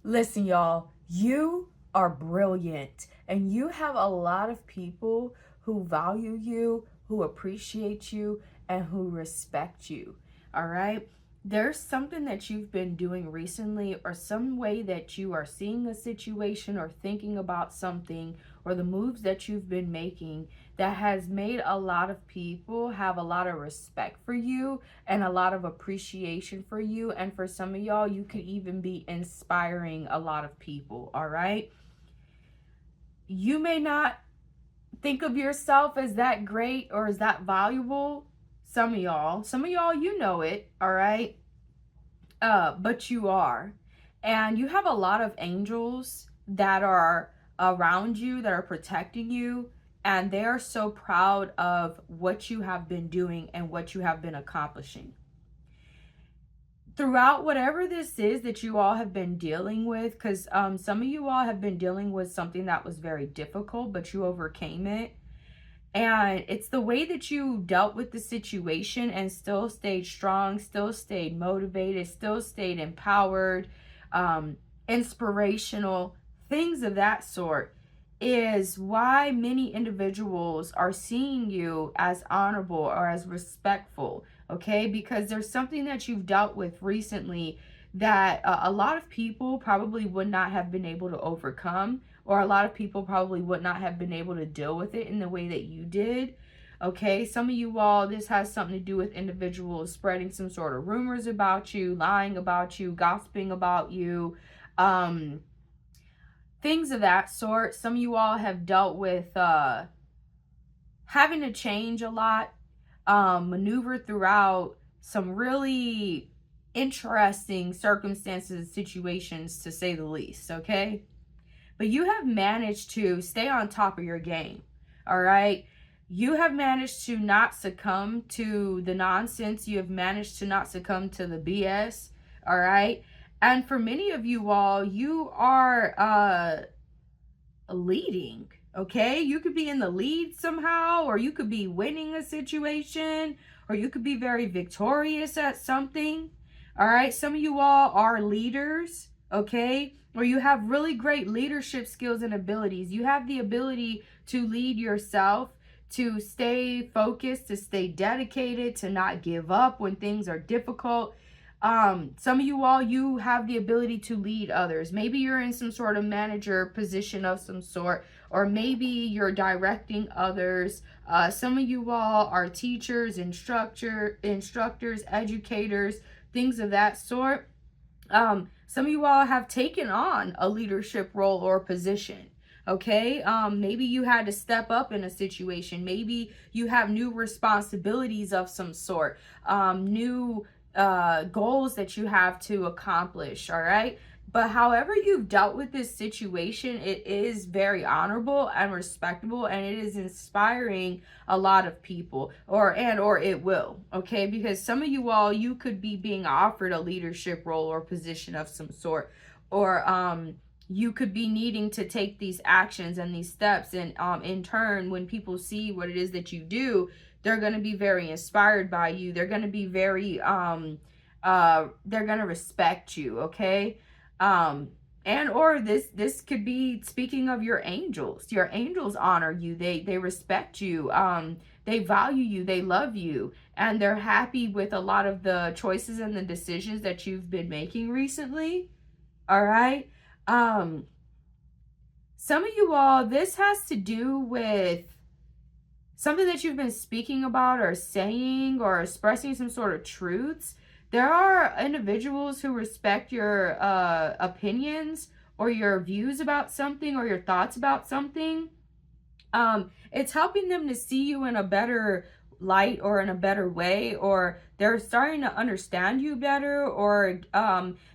Listen, y'all, you are brilliant, and you have a lot of people who value you, who appreciate you, and who respect you. All right? There's something that you've been doing recently, or some way that you are seeing a situation or thinking about something, or the moves that you've been making that has made a lot of people have a lot of respect for you and a lot of appreciation for you. And for some of y'all, you could even be inspiring a lot of people. All right. You may not think of yourself as that great or as that valuable. Some of y'all, you know it. All right. But you are. And you have a lot of angels that are around you, that are protecting you, and they are so proud of what you have been doing and what you have been accomplishing. Throughout whatever this is that you all have been dealing with, because some of you all have been dealing with something that was very difficult, but you overcame it. And it's the way that you dealt with the situation and still stayed strong, still stayed motivated, still stayed empowered, inspirational, things of that sort, is why many individuals are seeing you as honorable or as respectful, okay? Because there's something that you've dealt with recently that a lot of people probably would not have been able to overcome, or a lot of people probably would not have been able to deal with it in the way that you did. Okay, some of you all, this has something to do with individuals spreading some sort of rumors about you, lying about you, gossiping about you, things of that sort. Some of you all have dealt with having to change a lot, maneuver throughout some really interesting circumstances, situations, to say the least, okay? But you have managed to stay on top of your game, all right? You have managed to not succumb to the nonsense. You have managed to not succumb to the BS, all right? And for many of you all, you are leading, okay? You could be in the lead somehow, or you could be winning a situation, or you could be very victorious at something, all right? Some of you all are leaders, okay? Or you have really great leadership skills and abilities. You have the ability to lead yourself, to stay focused, to stay dedicated, to not give up when things are difficult. Some of you all, you have the ability to lead others. Maybe you're in some sort of manager position of some sort, or maybe you're directing others. Some of you all are teachers, instructors, educators, things of that sort. Some of you all have taken on a leadership role or position. Okay, maybe you had to step up in a situation. Maybe you have new responsibilities of some sort, new goals that you have to accomplish. All right. But however you've dealt with this situation, it is very honorable and respectable, and it is inspiring a lot of people, or it will, okay? Because some of you all, you could be being offered a leadership role or position of some sort, or you could be needing to take these actions and these steps, and in turn, when people see what it is that you do, they're going to be very inspired by you. They're going to be very they're going to respect you, okay? And or this could be speaking of your angels. Your angels honor you. They respect you. They value you. They love you, and they're happy with a lot of the choices and the decisions that you've been making recently. All right. Some of you all, this has to do with something that you've been speaking about or saying or expressing some sort of truths. There are individuals who respect your opinions or your views about something or your thoughts about something. It's helping them to see you in a better light or in a better way, or they're starting to understand you better, or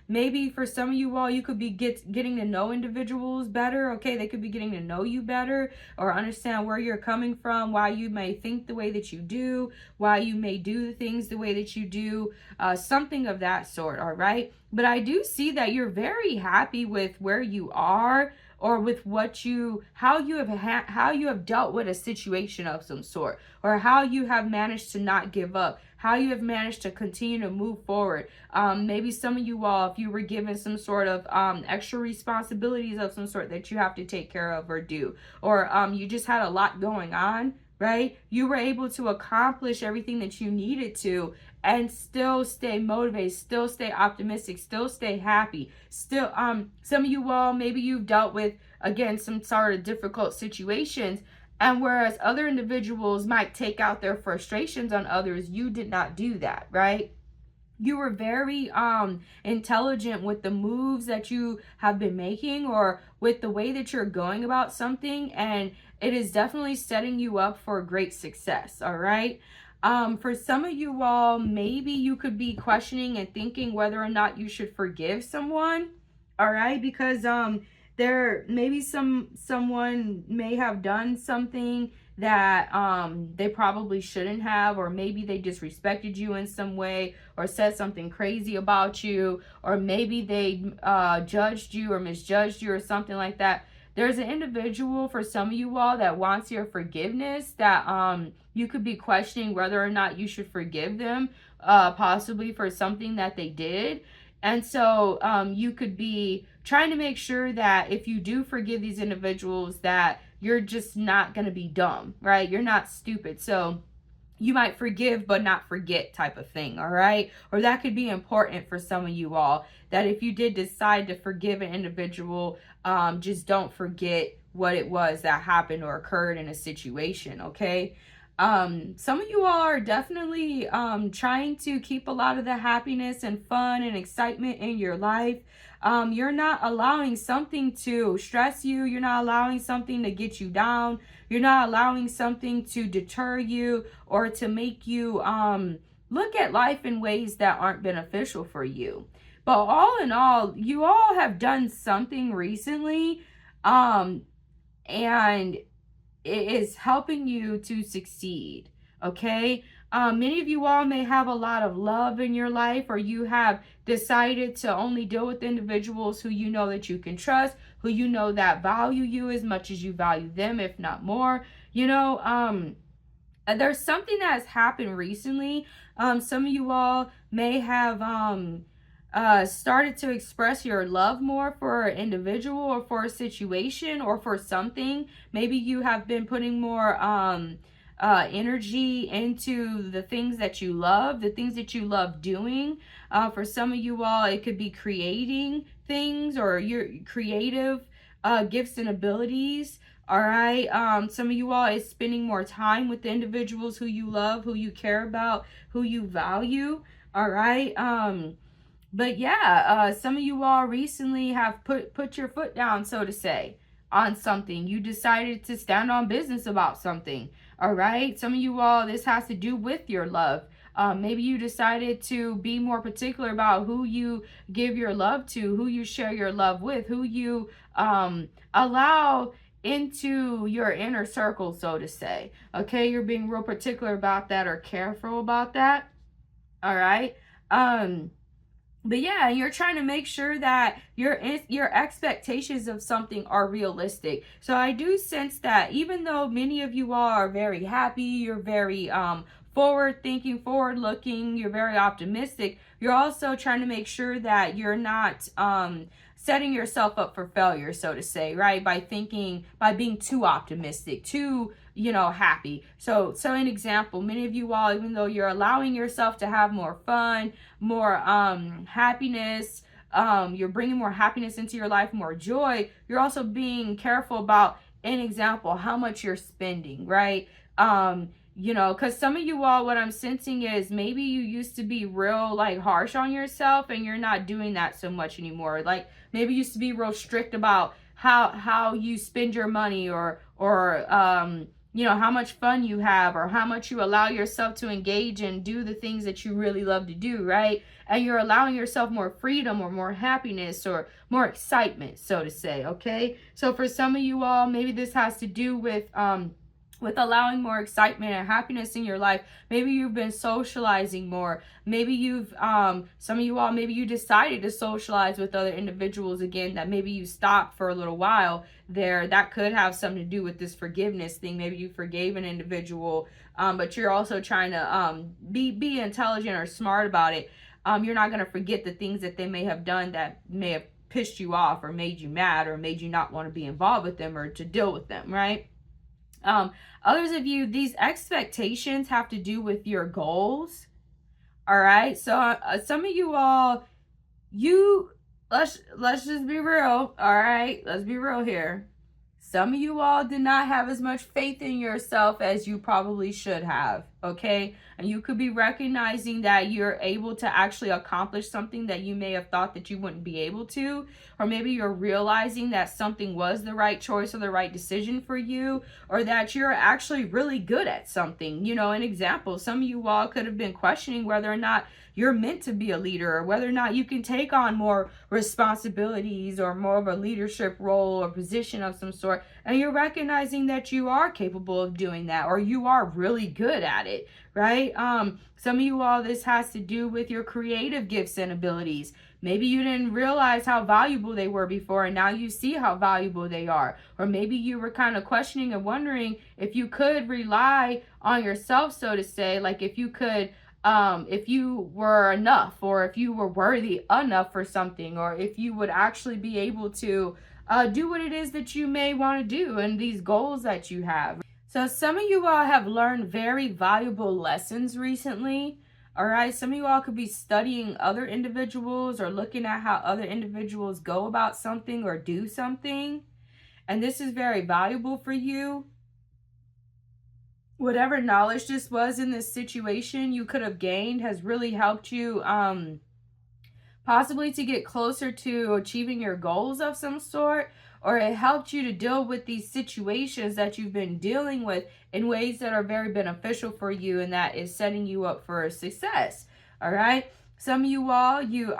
maybe for some of you all, you could be getting to know individuals better, okay? They could be getting to know you better or understand where you're coming from, why you may think the way that you do, why you may do the things the way that you do, something of that sort, all right? But I do see that you're very happy with where you are, or with how you have dealt with a situation of some sort, or how you have managed to not give up, how you have managed to continue to move forward. Maybe some of you all, if you were given some sort of extra responsibilities of some sort that you have to take care of or do, or you just had a lot going on, right? You were able to accomplish everything that you needed to and still stay motivated, still stay optimistic, still stay happy. Still, some of you all, maybe you've dealt with, again, some sort of difficult situations, and whereas other individuals might take out their frustrations on others, you did not do that, right? You were very intelligent with the moves that you have been making, or with the way that you're going about something, and it is definitely setting you up for great success. All right. For some of you all, maybe you could be questioning and thinking whether or not you should forgive someone. All right, because there maybe someone may have done something that they probably shouldn't have, or maybe they disrespected you in some way, or said something crazy about you, or maybe they judged you or misjudged you or something like that. There's an individual for some of you all that wants your forgiveness, that you could be questioning whether or not you should forgive them, possibly for something that they did. And so you could be trying to make sure that if you do forgive these individuals, that you're just not going to be dumb, right? You're not stupid. So you might forgive but not forget, type of thing. All right. Or that could be important for some of you all, that if you did decide to forgive an individual, just don't forget what it was that happened or occurred in a situation. Okay. Some of you all are definitely trying to keep a lot of the happiness and fun and excitement in your life. You're not allowing something to stress you. You're not allowing something to get you down. You're not allowing something to deter you or to make you look at life in ways that aren't beneficial for you. But all in all, you all have done something recently, and it is helping you to succeed. Okay. Many of you all may have a lot of love in your life, or you have decided to only deal with individuals who you know that you can trust, who you know that value you as much as you value them, if not more. You know, there's something that has happened recently. Some of you all may have started to express your love more for an individual, or for a situation, or for something. Maybe you have been putting more energy into the things that you love, the things that you love doing. For some of you all, it could be creating things, or your creative gifts and abilities. All right. Some of you all is spending more time with the individuals who you love, who you care about, who you value. All right. But yeah, some of you all recently have put your foot down, so to say, on something. You decided to stand on business about something. All right. Some of you all, this has to do with your love. Maybe you decided to be more particular about who you give your love to, who you share your love with, who you allow into your inner circle, so to say. Okay. You're being real particular about that, or careful about that. All right. But yeah, you're trying to make sure that your expectations of something are realistic. So I do sense that even though many of you all are very happy, you're very forward thinking, forward looking, you're very optimistic, you're also trying to make sure that you're not setting yourself up for failure, so to say, right? By being too optimistic, too, happy. So an example, many of you all, even though you're allowing yourself to have more fun, more happiness, you're bringing more happiness into your life, more joy, you're also being careful about, an example, how much you're spending, right? Because some of you all, what I'm sensing is maybe you used to be real harsh on yourself, and you're not doing that so much anymore. Like maybe you used to be real strict about how you spend your money, or how much fun you have, or how much you allow yourself to engage and do the things that you really love to do, right? And you're allowing yourself more freedom, or more happiness, or more excitement, so to say. Okay. So for some of you all, maybe this has to do with with allowing more excitement and happiness in your life. Maybe you've been socializing more. Maybe you've some of you all, maybe you decided to socialize with other individuals again, that maybe you stopped for a little while there. That could have something to do with this forgiveness thing. Maybe you forgave an individual, but you're also trying to be intelligent or smart about it. You're not going to forget the things that they may have done that may have pissed you off or made you mad or made you not want to be involved with them or to deal with them, right? Others of you, these expectations have to do with your goals. All right. So some of you all, let's just be real. All right. Let's be real here. Some of you all did not have as much faith in yourself as you probably should have, okay? And you could be recognizing that you're able to actually accomplish something that you may have thought that you wouldn't be able to. Or maybe you're realizing that something was the right choice or the right decision for you, or that you're actually really good at something. You know, an example, some of you all could have been questioning whether or not you're meant to be a leader, or whether or not you can take on more responsibilities or more of a leadership role or position of some sort. And you're recognizing that you are capable of doing that, or you are really good at it, right? Some of you all, this has to do with your creative gifts and abilities. Maybe you didn't realize how valuable they were before, and now you see how valuable they are. Or maybe you were kind of questioning and wondering if you could rely on yourself, so to say, like if you could, if you were enough, or if you were worthy enough for something, or if you would actually be able to do what it is that you may want to do and these goals that you have. So some of you all have learned very valuable lessons recently. All right. Some of you all could be studying other individuals or looking at how other individuals go about something or do something. And this is very valuable for you. Whatever knowledge this was in this situation you could have gained has really helped you possibly to get closer to achieving your goals of some sort, or it helped you to deal with these situations that you've been dealing with in ways that are very beneficial for you, and that is setting you up for success. All right. Some of you all, you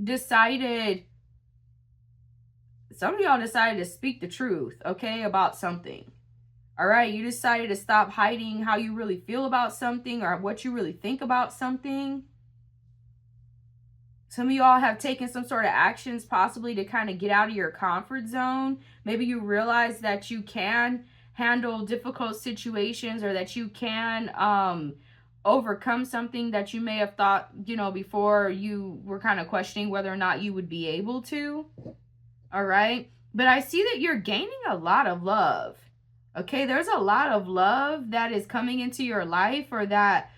decided to speak the truth, okay, about something. All right, you decided to stop hiding how you really feel about something or what you really think about something. Some of you all have taken some sort of actions possibly to kind of get out of your comfort zone. Maybe you realize that you can handle difficult situations, or that you can overcome something that you may have thought, you know, before you were kind of questioning whether or not you would be able to. All right, but I see that you're gaining a lot of love. Okay, there's a lot of love that is coming into your life, or that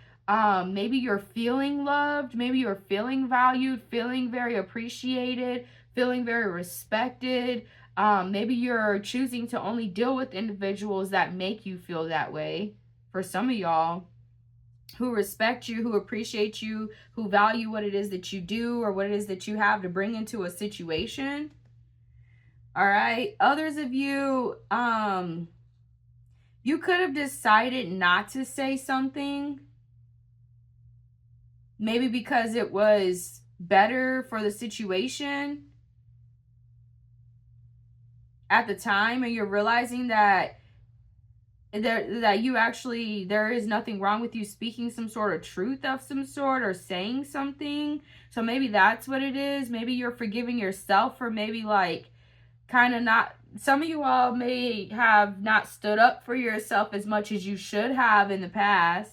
maybe you're feeling loved, maybe you're feeling valued, feeling very appreciated, feeling very respected. Maybe you're choosing to only deal with individuals that make you feel that way. For some of y'all, who respect you, who appreciate you, who value what it is that you do or what it is that you have to bring into a situation. All right, others of you, you could have decided not to say something, maybe because it was better for the situation at the time, and you're realizing that you actually, there is nothing wrong with you speaking some sort of truth of some sort or saying something. So maybe that's what it is. Maybe you're forgiving yourself for maybe like kind of not, some of you all may have not stood up for yourself as much as you should have in the past,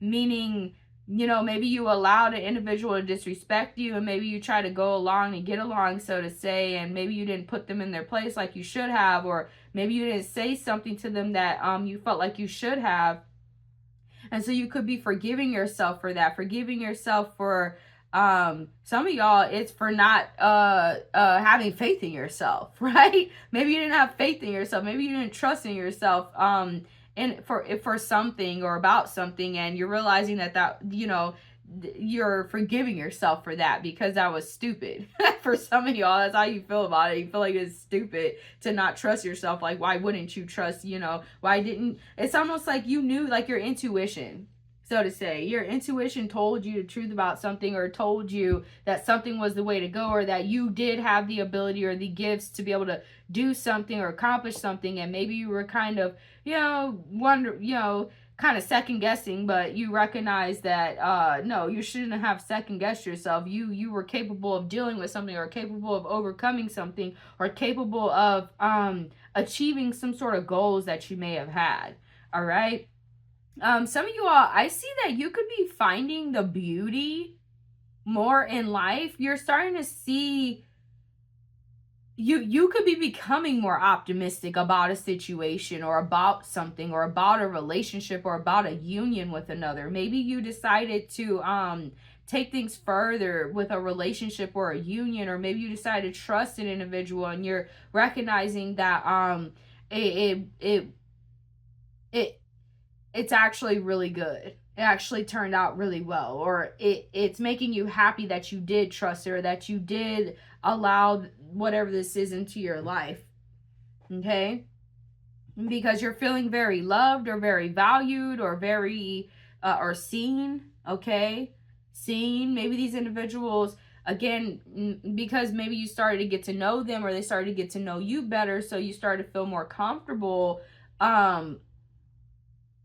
meaning, you know, maybe you allowed an individual to disrespect you, and maybe you try to go along and get along, so to say, and maybe you didn't put them in their place like you should have, or maybe you didn't say something to them that you felt like you should have. And so you could be forgiving yourself for that, forgiving yourself for some of y'all, it's for not having faith in yourself, right? Maybe you didn't have faith in yourself, maybe you didn't trust in yourself and for something or about something, and you're realizing that you know, you're forgiving yourself for that because that was stupid. For some of y'all, that's how you feel about it. You feel like it's stupid to not trust yourself. Like, why wouldn't you trust, you know, why didn't, it's almost like you knew, like your intuition so to say. Your intuition told you the truth about something, or told you that something was the way to go, or that you did have the ability or the gifts to be able to do something or accomplish something. And maybe you were kind of, kind of second guessing, but you recognize that no, you shouldn't have second guessed yourself. You were capable of dealing with something, or capable of overcoming something, or capable of achieving some sort of goals that you may have had. All right. Some of you all, I see that you could be finding the beauty more in life. You're starting to see, you could be becoming more optimistic about a situation, or about something, or about a relationship, or about a union with another. Maybe you decided to take things further with a relationship or a union, or maybe you decided to trust an individual, and you're recognizing that it's actually really good. It actually turned out really well, or it's making you happy that you did trust her, that you did allow whatever this is into your life. Okay? Because you're feeling very loved, or very valued, or very or seen. Okay? Seen. Maybe these individuals, again, because maybe you started to get to know them, or they started to get to know you better, so you started to feel more comfortable,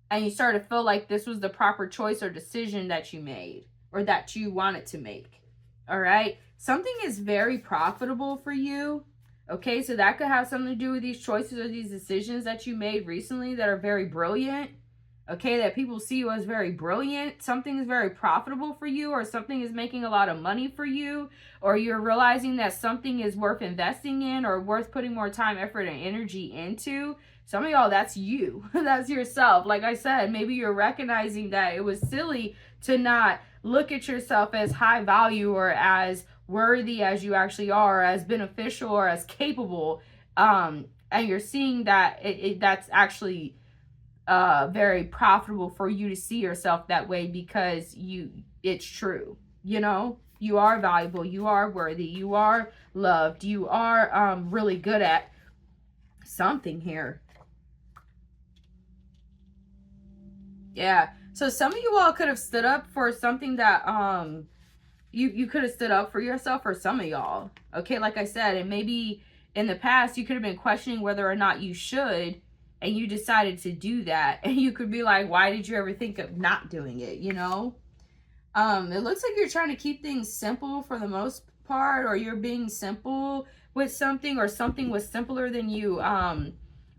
and you start to feel like this was the proper choice or decision that you made, or that you wanted to make. All right? Something is very profitable for you. Okay? So that could have something to do with these choices or these decisions that you made recently that are very brilliant. Okay? That people see you as very brilliant. Something is very profitable for you, or something is making a lot of money for you, or you're realizing that something is worth investing in, or worth putting more time, effort, and energy into. Some of y'all, that's you. That's yourself. Like I said, maybe you're recognizing that it was silly to not look at yourself as high value, or as worthy as you actually are, or as beneficial, or as capable. And you're seeing that that's actually very profitable for you to see yourself that way, because it's true. You are valuable. You are worthy. You are loved. You are really good at something here. Yeah. So some of you all could have stood up for something that you could have stood up for yourself, for some of y'all. Okay, like I said, and maybe in the past you could have been questioning whether or not you should, and you decided to do that. And you could be like, why did you ever think of not doing it? It looks like you're trying to keep things simple for the most part, or you're being simple with something, or something was simpler than you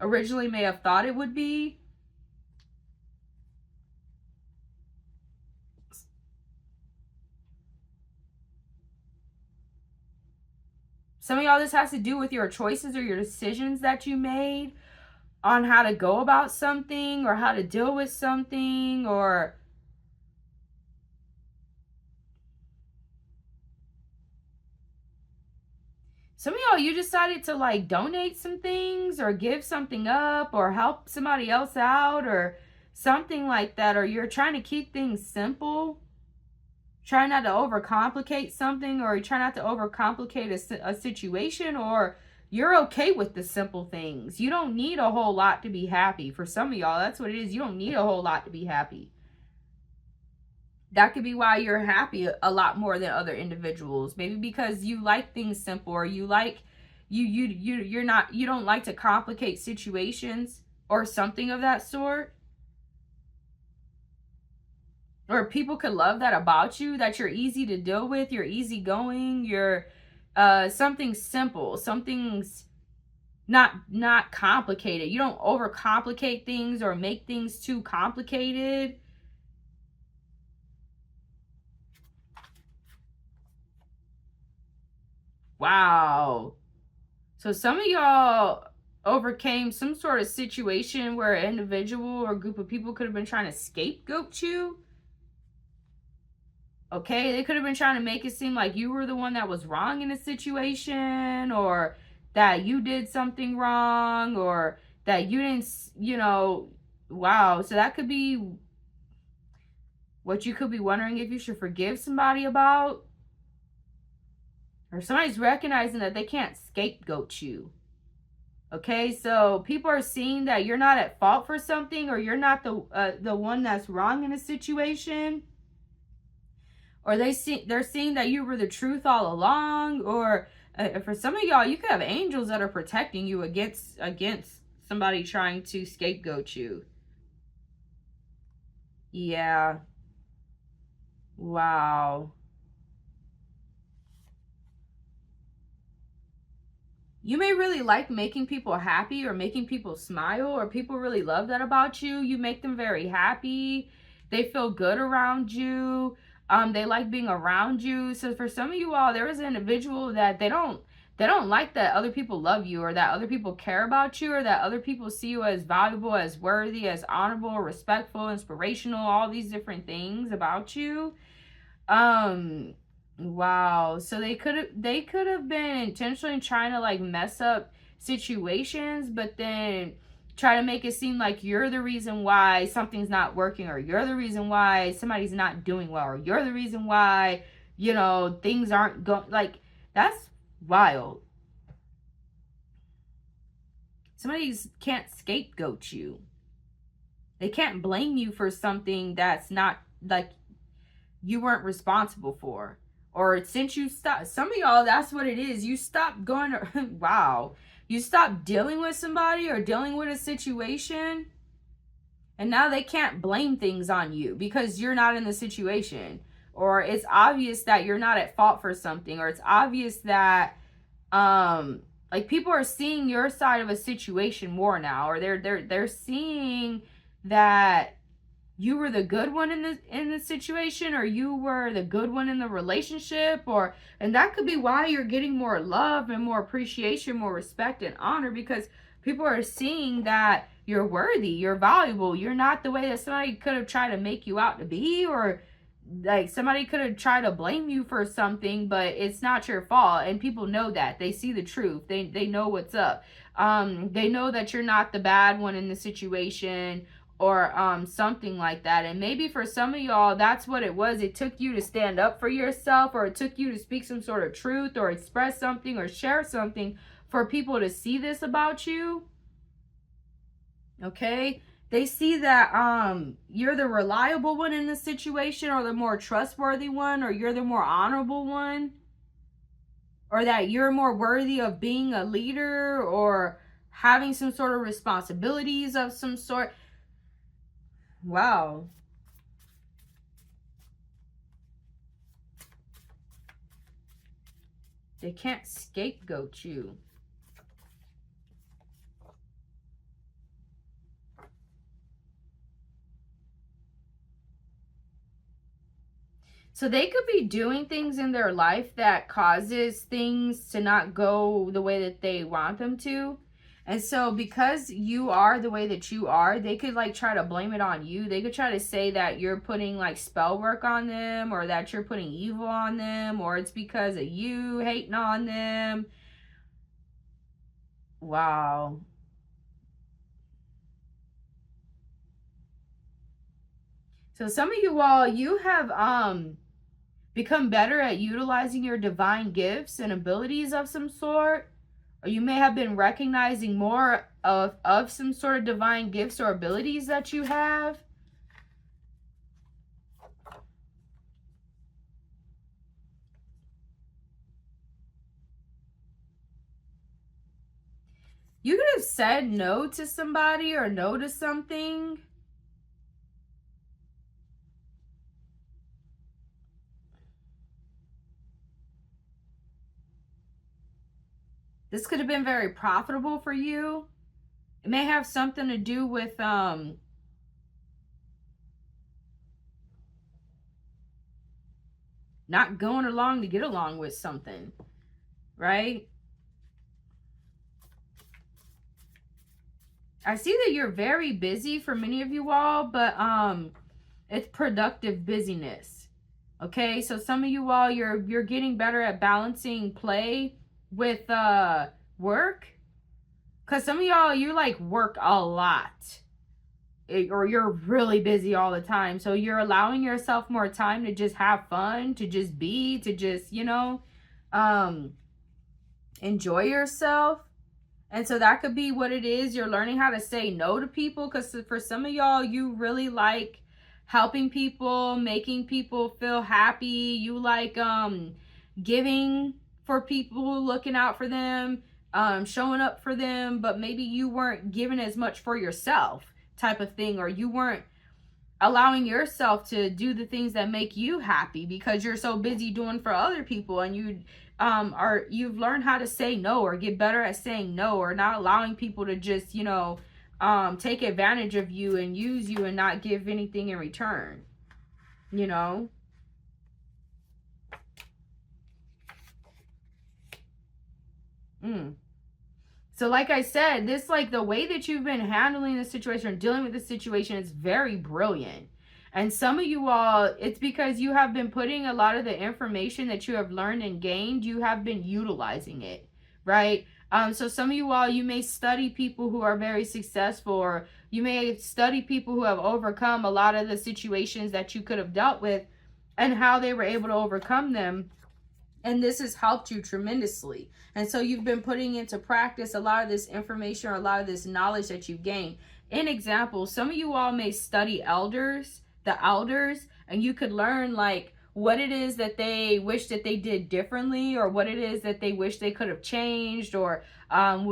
originally may have thought it would be. Some of y'all, this has to do with your choices or your decisions that you made on how to go about something, or how to deal with something, or some of y'all, you decided to like donate some things, or give something up, or help somebody else out, or something like that. Or you're trying to keep things simple. Try not to overcomplicate something, or you try not to overcomplicate a situation, or you're okay with the simple things. You don't need a whole lot to be happy. For some of y'all, that's what it is. You don't need a whole lot to be happy. That could be why you're happy a lot more than other individuals. Maybe because you like things simple, or you like you don't like to complicate situations, or something of that sort. Or people could love that about you, that you're easy to deal with, you're easygoing, you're something's simple, something's not complicated. You don't overcomplicate things or make things too complicated. Wow. So some of y'all overcame some sort of situation where an individual or group of people could have been trying to scapegoat you. Okay, they could have been trying to make it seem like you were the one that was wrong in a situation, or that you did something wrong, or that you didn't, wow. So that could be what you could be wondering if you should forgive somebody about. Or somebody's recognizing that they can't scapegoat you. Okay, so people are seeing that you're not at fault for something, or you're not the one that's wrong in a situation, or they're seeing that you were the truth all along, or for some of y'all, you could have angels that are protecting you against somebody trying to scapegoat you. Yeah. Wow. You may really like making people happy or making people smile, or people really love that about you. You make them very happy. They feel good around you. They like being around you. So for some of you all, there is an individual that they don't like that other people love you, or that other people care about you, or that other people see you as valuable, as worthy, as honorable, respectful, inspirational, all these different things about you. Um, wow. So they could have been intentionally trying to like mess up situations, but then try to make it seem like you're the reason why something's not working, or you're the reason why somebody's not doing well, or you're the reason why, things aren't going like that's wild. Somebody can't scapegoat you. They can't blame you for something that's not like you weren't responsible for. Or since you stopped, some of y'all, that's what it is. You stopped going to, wow. You stopped dealing with somebody or dealing with a situation, and now they can't blame things on you because you're not in the situation. Or it's obvious that you're not at fault for something, or it's obvious that like people are seeing your side of a situation more now, or they're seeing that you were the good one in the situation, or you were the good one in the relationship, and that could be why you're getting more love and more appreciation, more respect and honor, because people are seeing that you're worthy, you're valuable, you're not the way that somebody could have tried to make you out to be, or like somebody could have tried to blame you for something, but it's not your fault, and people know that. They see the truth. They know what's up. They know that you're not the bad one in the situation, or something like that. And maybe for some of y'all, that's what it was. It took you to stand up for yourself, or it took you to speak some sort of truth, or express something, or share something for people to see this about you. Okay, they see that you're the reliable one in the situation, or the more trustworthy one, or you're the more honorable one, or that you're more worthy of being a leader, or having some sort of responsibilities of some sort. Wow. They can't scapegoat you. So they could be doing things in their life that causes things to not go the way that they want them to. And so because you are the way that you are, they could like try to blame it on you. They could try to say that you're putting like spell work on them, or that you're putting evil on them, or it's because of you hating on them. Wow. So some of you all, you have become better at utilizing your divine gifts and abilities of some sort, or you may have been recognizing more of some sort of divine gifts or abilities that you have. You could have said no to somebody or no to something. This could have been very profitable for you. It may have something to do with not going along to get along with something, right? I see that you're very busy for many of you all, but it's productive busyness. Okay, so some of you all, you're getting better at balancing play with work, because some of y'all, you like work a lot, or you're really busy all the time, so you're allowing yourself more time to just have fun, to just be, to just enjoy yourself. And so that could be what it is. You're learning how to say no to people, because for some of y'all, you really like helping people, making people feel happy. You like giving for people, looking out for them, showing up for them, but maybe you weren't giving as much for yourself, type of thing, or you weren't allowing yourself to do the things that make you happy because you're so busy doing for other people. And you've learned how to say no, or get better at saying no, or not allowing people to just take advantage of you and use you and not give anything in return. So like I said, this, like, the way that you've been handling the situation, dealing with the situation, is very brilliant. And some of you all, it's because you have been putting a lot of the information that you have learned and gained, you have been utilizing it, right? So some of you all, you may study people who are very successful, or you may study people who have overcome a lot of the situations that you could have dealt with and how they were able to overcome them. And this has helped you tremendously. And so you've been putting into practice a lot of this information, or a lot of this knowledge that you've gained. In example, some of you all may study the elders, and you could learn like what it is that they wish that they did differently, or what it is that they wish they could have changed, or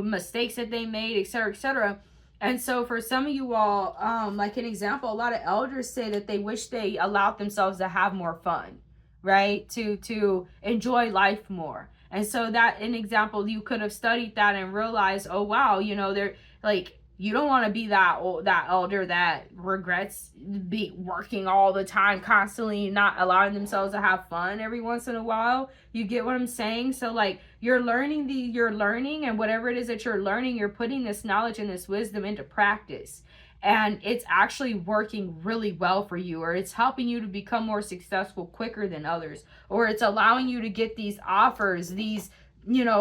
mistakes that they made, etc., etc. And so for some of you all, like an example, a lot of elders say that they wish they allowed themselves to have more fun, right? To enjoy life more. And so that, an example, you could have studied that and realized, oh wow, they're like, you don't want to be that elder that regrets be working all the time, constantly not allowing themselves to have fun every once in a while. You get what I'm saying? So like, you're learning, and whatever it is that you're learning, you're putting this knowledge and this wisdom into practice. And it's actually working really well for you, or it's helping you to become more successful quicker than others, or it's allowing you to get these offers, these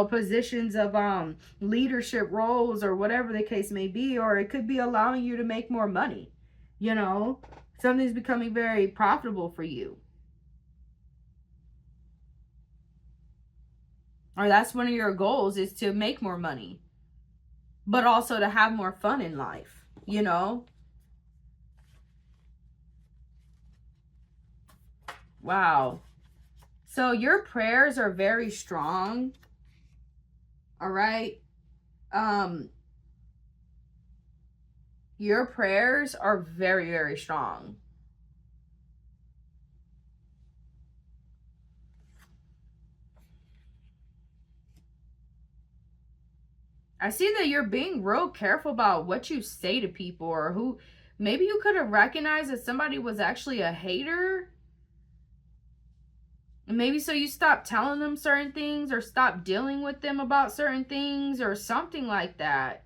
positions of leadership roles, or whatever the case may be, or it could be allowing you to make more money. Something's becoming very profitable for you, or that's one of your goals, is to make more money, but also to have more fun in life. Wow. So your prayers are very strong. All right. Your prayers are very, very strong. I see that you're being real careful about what you say to people, or who, maybe you could have recognized that somebody was actually a hater. And maybe so you stopped telling them certain things, or stopped dealing with them about certain things, or something like that.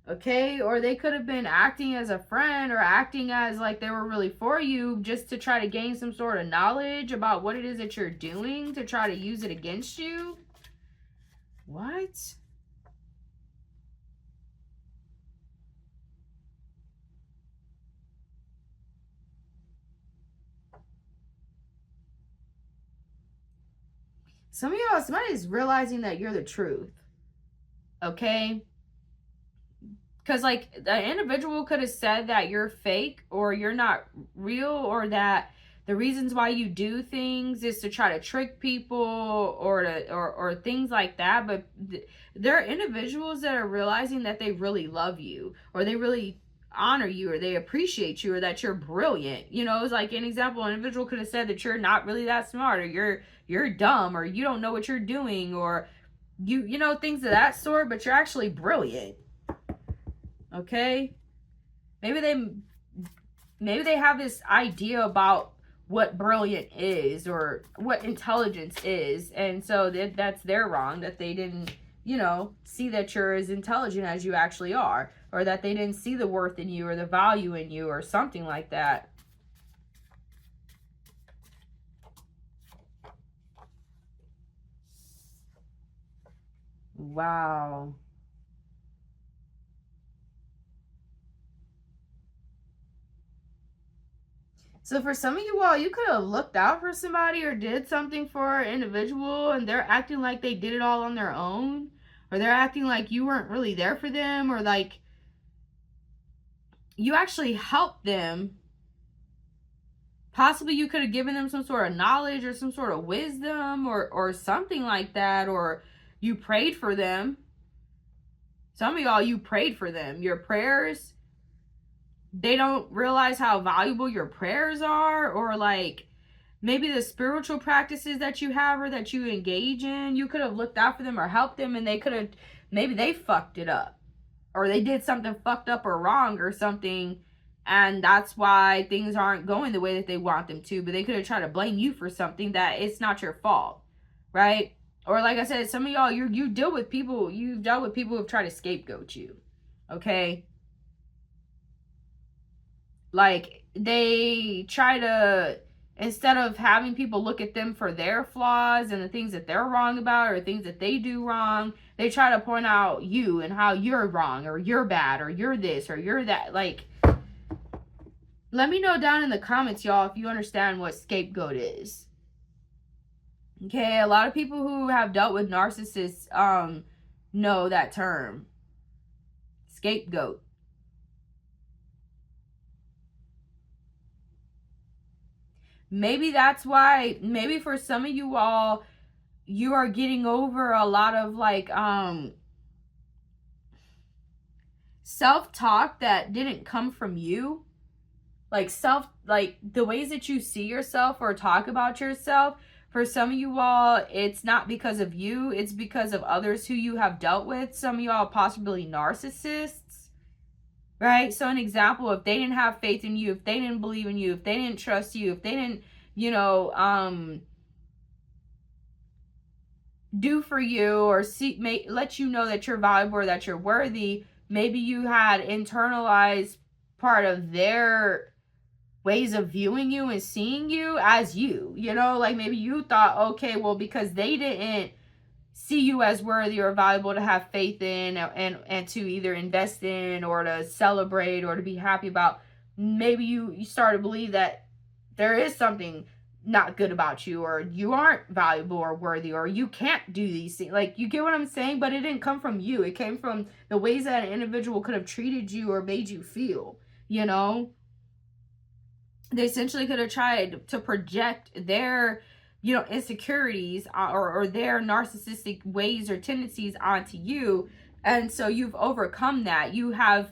Okay? Or they could have been acting as a friend, or acting as like they were really for you, just to try to gain some sort of knowledge about what it is that you're doing, to try to use it against you. What? Some of y'all, somebody's realizing that you're the truth. Okay? Because like, the individual could have said that you're fake, or you're not real, or that the reasons why you do things is to try to trick people, or things like that. But there are individuals that are realizing that they really love you, or they really honor you, or they appreciate you, or that you're brilliant. It's like, an example, an individual could have said that you're not really that smart, or you're dumb, or you don't know what you're doing, or things of that sort, but you're actually brilliant. Okay? Maybe they have this idea about what brilliant is, or what intelligence is, and so that's their wrong, that they didn't see that you're as intelligent as you actually are, or that they didn't see the worth in you, or the value in you, or something like that. Wow. So for some of you all, you could have looked out for somebody, or did something for an individual, and they're acting like they did it all on their own, or they're acting like you weren't really there for them, or like you actually helped them. Possibly you could have given them some sort of knowledge or some sort of wisdom or something like that, or you prayed for them. Some of y'all, you prayed for them. Your prayers, they don't realize how valuable your prayers are, or like maybe the spiritual practices that you have or that you engage in, you could have looked out for them or helped them, and they could have, maybe they fucked it up, or they did something fucked up or wrong or something, and that's why things aren't going the way that they want them to. But they could have tried to blame you for something that it's not your fault, right? Or like I said, some of y'all, you deal with people, you've dealt with people who've tried to scapegoat you, okay? Like, they try to, instead of having people look at them for their flaws and the things that they're wrong about or things that they do wrong, they try to point out you and how you're wrong or you're bad or you're this or you're that. Like, let me know down in the comments, y'all, if you understand what scapegoat is. Okay, a lot of people who have dealt with narcissists know that term. Scapegoat. Maybe that's why, maybe for some of you all, you are getting over a lot of like self-talk that didn't come from you. Like the ways that you see yourself or talk about yourself. For some of you all, it's not because of you. It's because of others who you have dealt with. Some of y'all possibly narcissists, right? So an example, if they didn't have faith in you, if they didn't believe in you, if they didn't trust you, if they didn't, you know, do for you or let you know that you're valuable or that you're worthy, maybe you had internalized part of their ways of viewing you and seeing you as you, you know, like maybe you thought, okay, well, because they didn't see you as worthy or valuable to have faith in and to either invest in or to celebrate or to be happy about, maybe you start to believe that there is something not good about you, or you aren't valuable or worthy, or you can't do these things. Like, you get what I'm saying? But it didn't come from you. It came from the ways that an individual could have treated you or made you feel, you know? They essentially could have tried to project their, you know, insecurities or their narcissistic ways or tendencies onto you. And so you've overcome that. You have,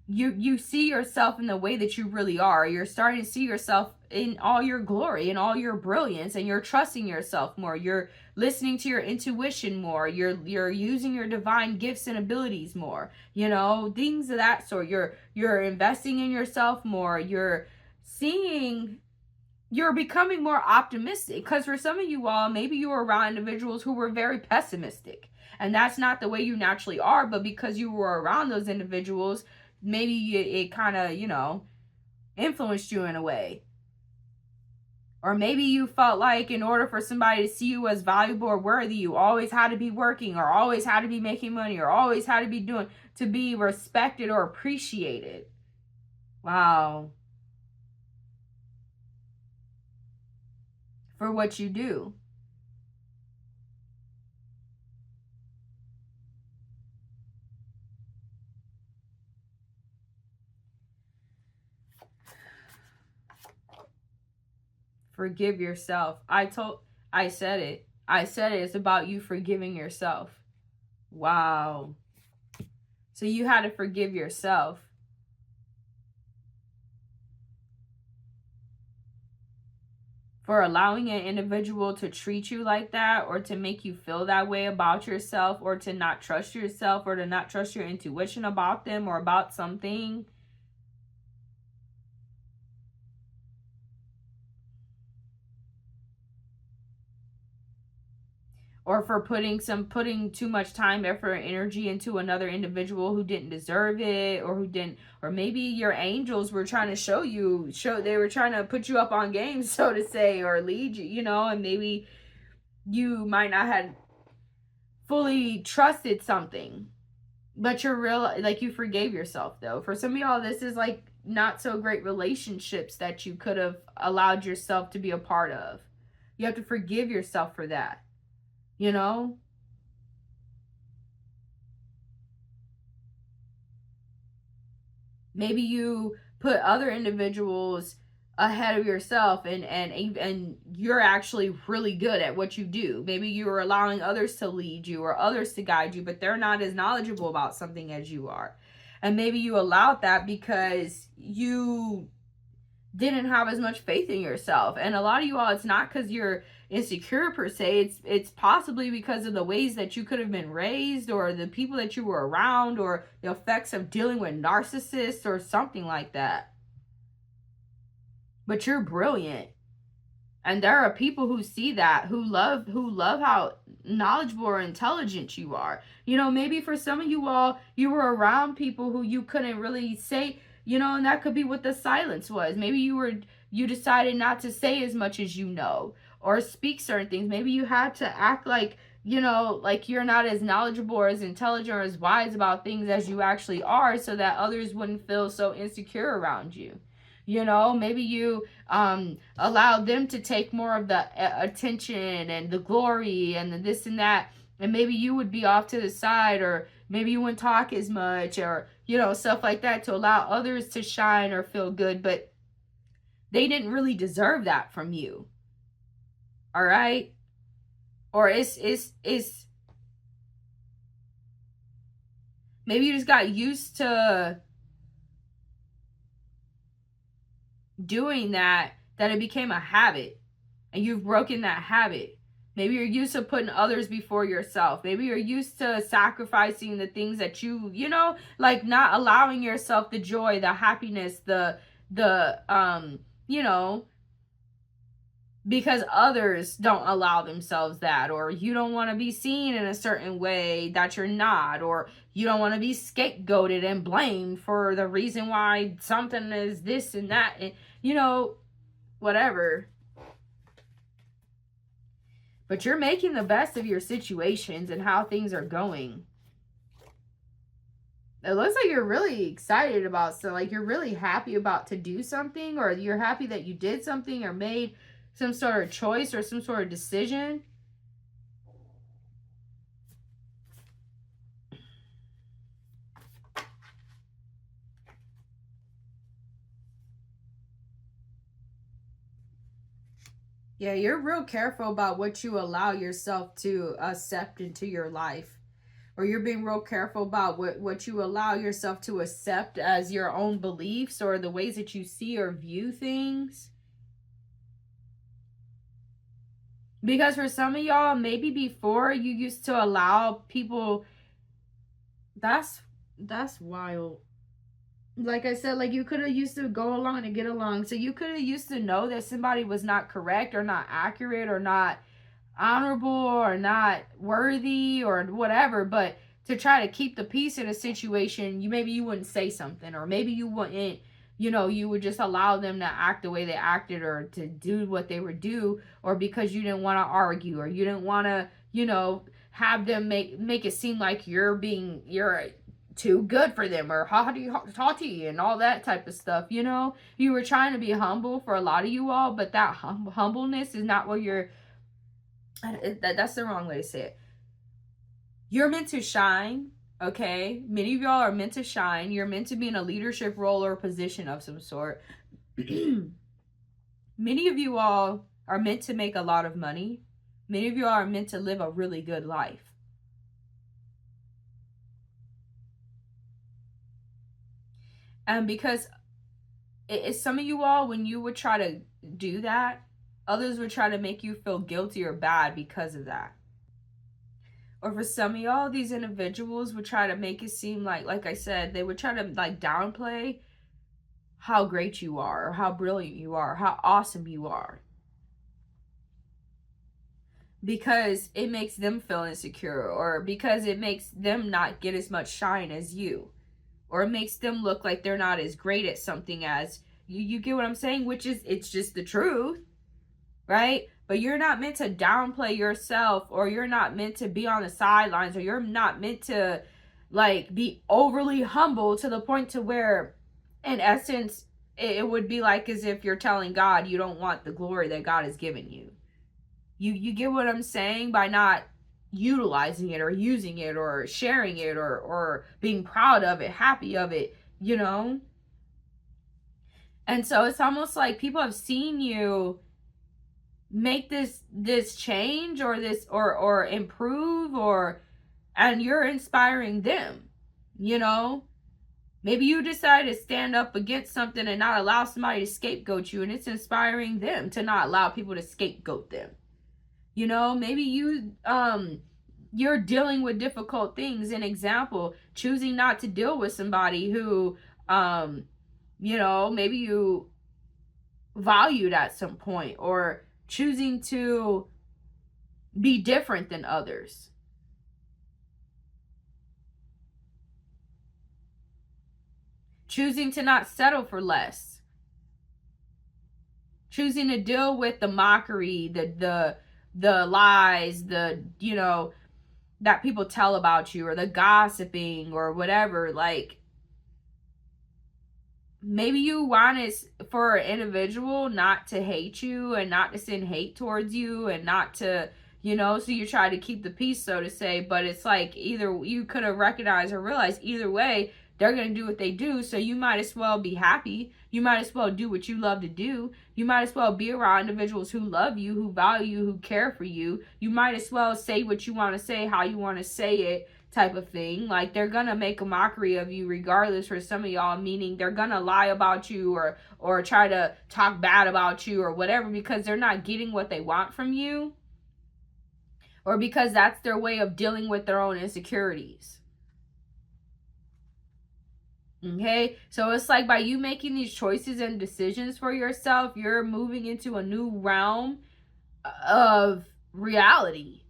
you see yourself in the way that you really are. You're starting to see yourself in all your glory and all your brilliance, and you're trusting yourself more. You're listening to your intuition more. You're using your divine gifts and abilities more, you know, things of that sort. You're investing in yourself more. You're becoming more optimistic, because for some of you all, maybe you were around individuals who were very pessimistic, and that's not the way you naturally are, but because you were around those individuals, maybe it kind of, you know, influenced you in a way. Or maybe you felt like in order for somebody to see you as valuable or worthy, you always had to be working, or always had to be making money, or always had to be doing, to be respected or appreciated. Wow. For what you do. Forgive yourself. I said it. It's about you forgiving yourself. Wow. So you had to forgive yourself. For allowing an individual to treat you like that, or to make you feel that way about yourself, or to not trust yourself, or to not trust your intuition about them or about something. Or for putting too much time, effort, and energy into another individual who didn't deserve it, or who didn't, or maybe your angels were trying to they were trying to put you up on game, so to say, or lead you, you know, and maybe you might not have fully trusted something, but you forgave yourself, though. For some of y'all, this is like not so great relationships that you could have allowed yourself to be a part of. You have to forgive yourself for that. You know? Maybe you put other individuals ahead of yourself, and you're actually really good at what you do. Maybe you're allowing others to lead you or others to guide you, but they're not as knowledgeable about something as you are. And maybe you allowed that because you didn't have as much faith in yourself. And a lot of you all, it's not because you're insecure per se. It's possibly because of the ways that you could have been raised, or the people that you were around, or the effects of dealing with narcissists or something like that. But you're brilliant. And there are people who see that, who love how knowledgeable or intelligent you are. You know, maybe for some of you all, you were around people who you couldn't really say, you know, and that could be what the silence was. Maybe you decided not to say as much as you know, or speak certain things. Maybe you had to act like, you know, like you're not as knowledgeable or as intelligent or as wise about things as you actually are, so that others wouldn't feel so insecure around you. You know, maybe you allowed them to take more of the attention and the glory and the this and that. And maybe you would be off to the side, or maybe you wouldn't talk as much, or, you know, stuff like that, to allow others to shine or feel good. But they didn't really deserve that from you. All right? Or it's maybe you just got used to doing that it became a habit, and you've broken that habit. Maybe you're used to putting others before yourself. Maybe you're used to sacrificing the things that you know, like not allowing yourself the joy, the happiness, the you know, because others don't allow themselves that, or you don't want to be seen in a certain way that you're not, or you don't want to be scapegoated and blamed for the reason why something is this and that, and, you know, whatever. But you're making the best of your situations and how things are going. It looks like you're really excited about, so like you're really happy about to do something, or you're happy that you did something or made some sort of choice or some sort of decision. Yeah, you're real careful about what you allow yourself to accept into your life. Or you're being real careful about what you allow yourself to accept as your own beliefs, or the ways that you see or view things. Because for some of y'all, maybe before you used to allow people, that's wild. Like I said, like you could have used to go along and get along. So you could have used to know that somebody was not correct or not accurate or not honorable or not worthy or whatever, but to try to keep the peace in a situation, you wouldn't say something, or maybe you wouldn't, you know, you would just allow them to act the way they acted, or to do what they would do, or because you didn't want to argue, or you didn't want to, you know, have them make it seem like you're too good for them, or haughty and all that type of stuff. You know, you were trying to be humble for a lot of you all, but that humbleness is not what you're, that's the wrong way to say it. You're meant to shine, okay? Many of y'all are meant to shine. You're meant to be in a leadership role or position of some sort. Many of you all are meant to make a lot of money. Many of you all are meant to live a really good life. And because it's some of you all, when you would try to do that, others would try to make you feel guilty or bad because of that. Or for some of y'all, these individuals would try to make it seem like I said, they would try to like downplay how great you are, or how brilliant you are, how awesome you are. Because it makes them feel insecure, or because it makes them not get as much shine as you. Or it makes them look like they're not as great at something as you. You get what I'm saying? Which is, it's just the truth, right? But you're not meant to downplay yourself, or you're not meant to be on the sidelines, or you're not meant to like be overly humble to the point to where, in essence, it would be like as if you're telling God you don't want the glory that God has given you. You get what I'm saying? By not utilizing it or using it or sharing it or being proud of it, happy of it, you know? And so it's almost like people have seen you make this change or this or improve, or and you're inspiring them, you know. Maybe you decide to stand up against something and not allow somebody to scapegoat you, and it's inspiring them to not allow people to scapegoat them. You know, maybe you're dealing with difficult things. An example, choosing not to deal with somebody who you know, maybe you valued at some point, or choosing to be different than others. Choosing to not settle for less. Choosing to deal with the mockery, the lies, the, you know, that people tell about you, or the gossiping or whatever. Like, maybe you want it for an individual not to hate you and not to send hate towards you and not to, you know, so you try to keep the peace, so to say. But it's like, either you could have recognized or realized either way, they're going to do what they do. So you might as well be happy. You might as well do what you love to do. You might as well be around individuals who love you, who value you, who care for you. You might as well say what you want to say, how you want to say it, type of thing. Like, they're gonna make a mockery of you regardless, for some of y'all, meaning they're gonna lie about you or try to talk bad about you or whatever, because they're not getting what they want from you, or because that's their way of dealing with their own insecurities. Okay, so it's like, by you making these choices and decisions for yourself, you're moving into a new realm of reality.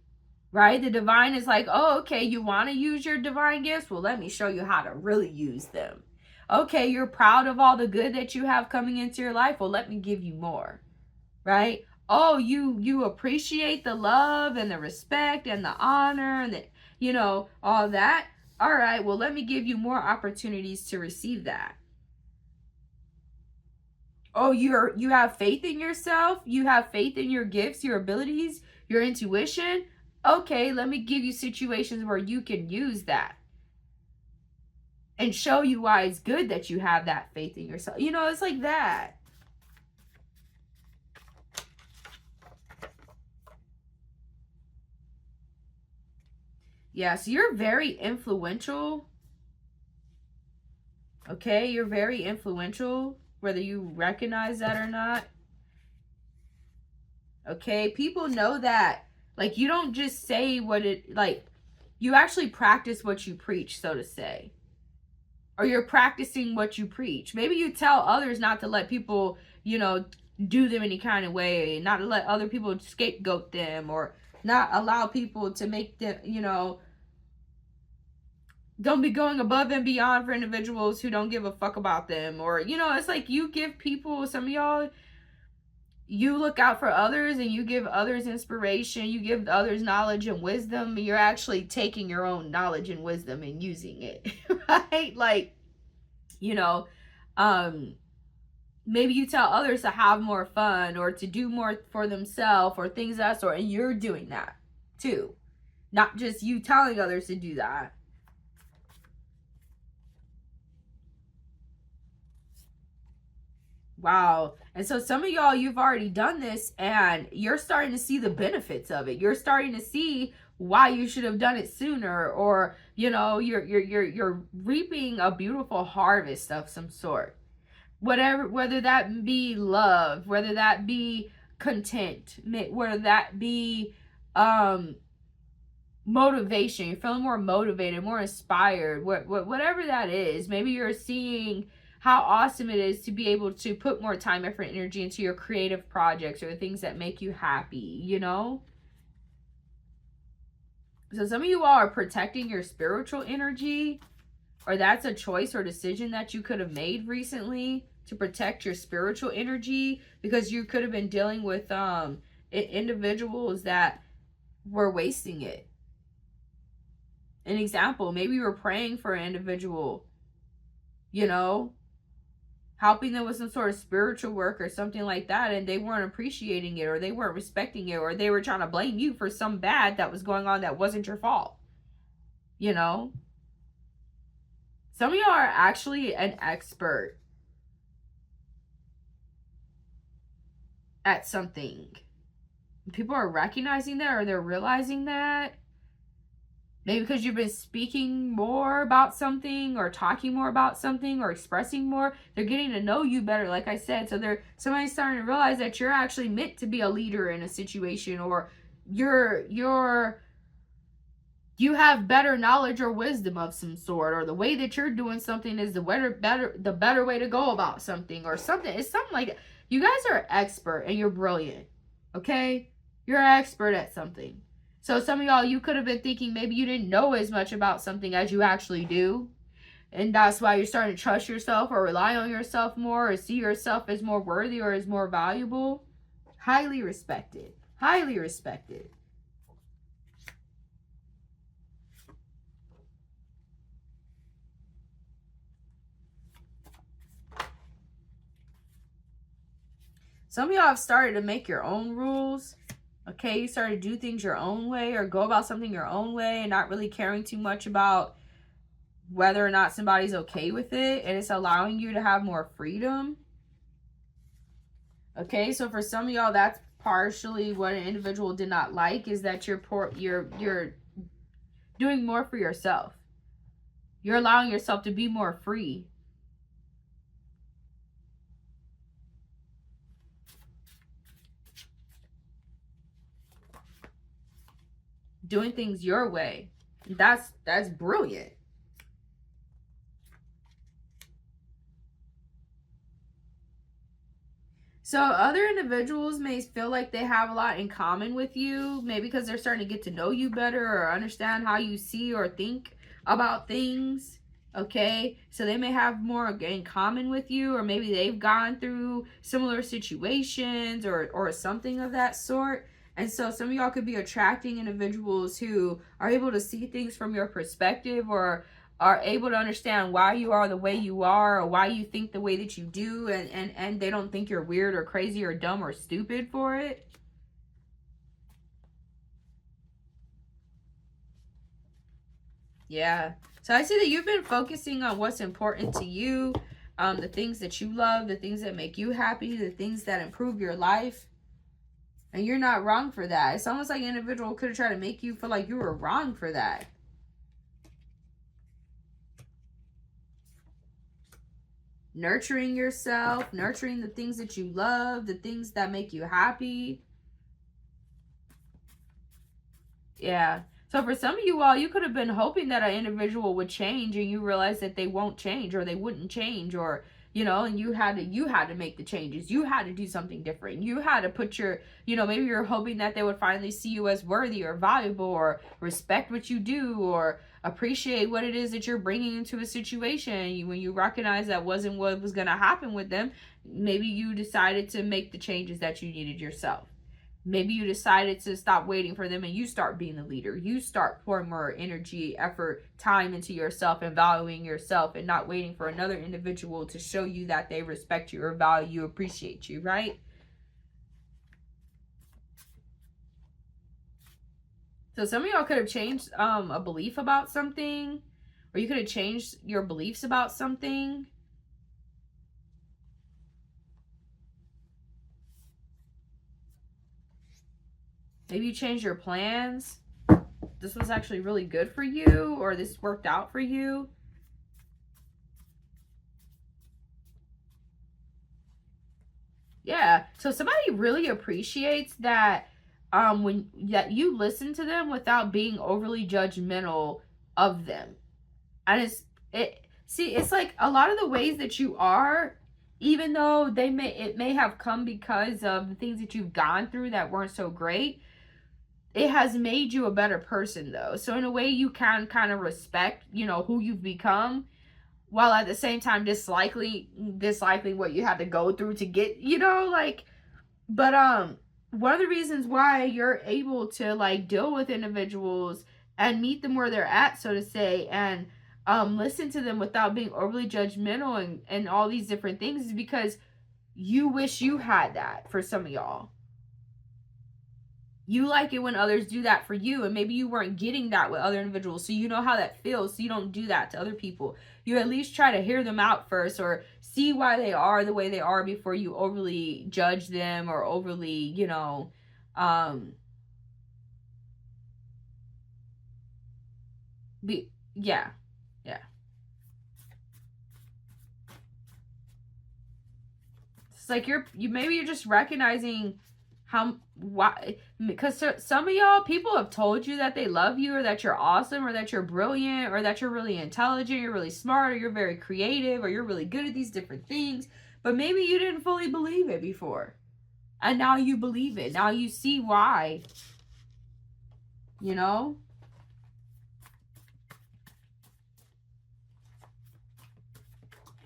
Right? The divine is like, oh, okay, you want to use your divine gifts? Well, let me show you how to really use them. Okay, you're proud of all the good that you have coming into your life? Well, let me give you more. Right? Oh, you appreciate the love and the respect and the honor and the, you know, all that. All right, well, let me give you more opportunities to receive that. Oh, you have faith in yourself? You have faith in your gifts, your abilities, your intuition? Okay, let me give you situations where you can use that and show you why it's good that you have that faith in yourself. You know, it's like that. Yeah, so you're very influential. Okay, you're very influential, whether you recognize that or not. Okay, people know that. Like, you don't just say what it, like, you actually practice what you preach, so to say. Or you're practicing what you preach. Maybe you tell others not to let people, you know, do them any kind of way, not to let other people scapegoat them, or not allow people to make them, you know, don't be going above and beyond for individuals who don't give a fuck about them. Or, you know, it's like, you give people, some of y'all, you look out for others and you give others inspiration, you give others knowledge and wisdom. You're actually taking your own knowledge and wisdom and using it. Right? Like, you know, maybe you tell others to have more fun or to do more for themselves or things of that sort, and you're doing that too, not just you telling others to do that. Wow. And so some of y'all, you've already done this and you're starting to see the benefits of it. You're starting to see why you should have done it sooner, or, you know, you're reaping a beautiful harvest of some sort. Whatever, whether that be love, whether that be content, whether that be motivation. You're feeling more motivated, more inspired, whatever that is. Maybe you're seeing how awesome it is to be able to put more time, effort, and energy into your creative projects or the things that make you happy, you know? So some of you all are protecting your spiritual energy, or that's a choice or decision that you could have made recently to protect your spiritual energy, because you could have been dealing with individuals that were wasting it. An example, maybe you were praying for an individual, you know, helping them with some sort of spiritual work or something like that, and they weren't appreciating it, or they weren't respecting it, or they were trying to blame you for some bad that was going on that wasn't your fault. You know? Some of y'all are actually an expert at something. People are recognizing that, or they're realizing that. Maybe because you've been speaking more about something, or talking more about something, or expressing more. They're getting to know you better, like I said. So somebody's starting to realize that you're actually meant to be a leader in a situation, or you have better knowledge or wisdom of some sort, or the way that you're doing something is the better way to go about something, or something. It's something like that. You guys are expert and you're brilliant. Okay? You're an expert at something. So some of y'all, you could have been thinking maybe you didn't know as much about something as you actually do. And that's why you're starting to trust yourself, or rely on yourself more, or see yourself as more worthy, or as more valuable. Highly respected. Highly respected. Some of y'all have started to make your own rules. Okay, you started to do things your own way, or go about something your own way, and not really caring too much about whether or not somebody's okay with it. And it's allowing you to have more freedom. Okay, so for some of y'all, that's partially what an individual did not like, is that you're doing more for yourself. You're allowing yourself to be more free. Doing things your way. That's brilliant. So other individuals may feel like they have a lot in common with you, maybe because they're starting to get to know you better, or understand how you see or think about things. Okay, so they may have more in common with you, or maybe they've gone through similar situations, or something of that sort. And so some of y'all could be attracting individuals who are able to see things from your perspective, or are able to understand why you are the way you are, or why you think the way that you do, and they don't think you're weird or crazy or dumb or stupid for it. Yeah. So I see that you've been focusing on what's important to you, the things that you love, the things that make you happy, the things that improve your life. And you're not wrong for that. It's almost like an individual could have tried to make you feel like you were wrong for that. Nurturing yourself, nurturing the things that you love, the things that make you happy. Yeah. So for some of you all, you could have been hoping that an individual would change, and you realize that they won't change, or they wouldn't change, or and you had to make the changes. You had to do something different. You had to put your, maybe you're hoping that they would finally see you as worthy or valuable, or respect what you do, or appreciate what it is that you're bringing into a situation. When you recognize that wasn't what was going to happen with them, maybe you decided to make the changes that you needed yourself. Maybe you decided to stop waiting for them, and you start being the leader. You start pouring more energy, effort, time into yourself, and valuing yourself, and not waiting for another individual to show you that they respect you or value you, appreciate you, right? So some of y'all could have changed a belief about something, or you could have changed your beliefs about something. Maybe you changed your plans. This was actually really good for you, or this worked out for you. Yeah. So somebody really appreciates that that you listen to them without being overly judgmental of them. And it's like a lot of the ways that you are, even though it may have come because of the things that you've gone through that weren't so great, it has made you a better person, though. So in a way, you can kind of respect, who you've become, while at the same time disliking what you had to go through to get, but one of the reasons why you're able to deal with individuals and meet them where they're at, so to say, and listen to them without being overly judgmental and all these different things, is because you wish you had that. For some of y'all, You like it when others do that for you, and maybe you weren't getting that with other individuals, so you know how that feels, so you don't do that to other people. You at least try to hear them out first, or see why they are the way they are before you overly judge them or overly, you know, yeah. It's like maybe you're just recognizing why, because some of y'all, people have told you that they love you, or that you're awesome, or that you're brilliant, or that you're really intelligent, you're really smart, or you're very creative, or you're really good at these different things, but maybe you didn't fully believe it before, and now you believe it. Now you see why, you know.